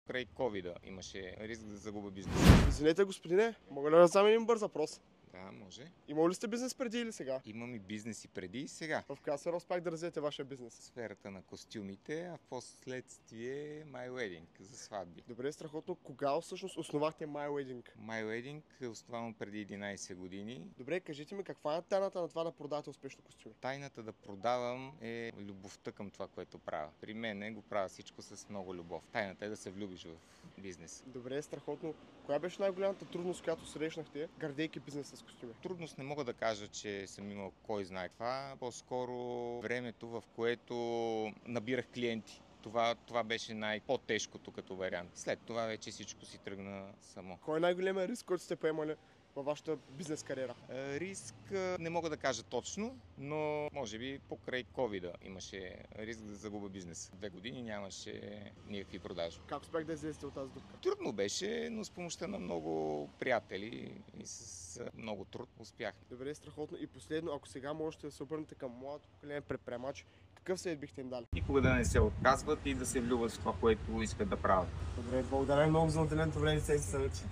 покрай COVID-а имаше риск да загубя бизнес. Извинете, господине, мога ли да задам един бърз въпрос? Да, може. Имал ли сте бизнес преди или сега? Имам и бизнес и преди и сега. В коя сфера успях да развиете вашия бизнес? Сферата на костюмите, а в последствие My Wedding за сватби. Добре, страхотно. Кога всъщност основахте My Wedding? My Wedding е основано преди 11 години. Добре, кажете ми каква е тайната на това да продавате успешно костюми? Тайната да продавам е любовта към това, което правя. При мен го правя всичко с много любов. Тайната е да се влюбиш в бизнес. Добре, страхотно. Коя беше най-голямата трудност, която срещнахте, градейки бизнес с костюми? Трудност не мога да кажа, че съм имал кой знае това. По-скоро времето, в което набирах клиенти. Това беше по-тежкото като вариант. След това вече всичко си тръгна само. Кой е най-големият риск, който сте поемали във вашата бизнес кариера? Риск не мога да кажа точно, но може би покрай COVID-а имаше риск да загубя бизнес. 2 години нямаше никакви продажи. Как успях да излезете от тази дупка? Трудно беше, но с помощта на много приятели и с много труд успях. Добре, страхотно. И последно, ако сега можете да се обърнете към младото поколение предприемачи, какъв съвет бихте им дали? Никога да не се отказват и да се влюбват в това, което искат да правят. Добре, благодаря много за отделеното време и съвет.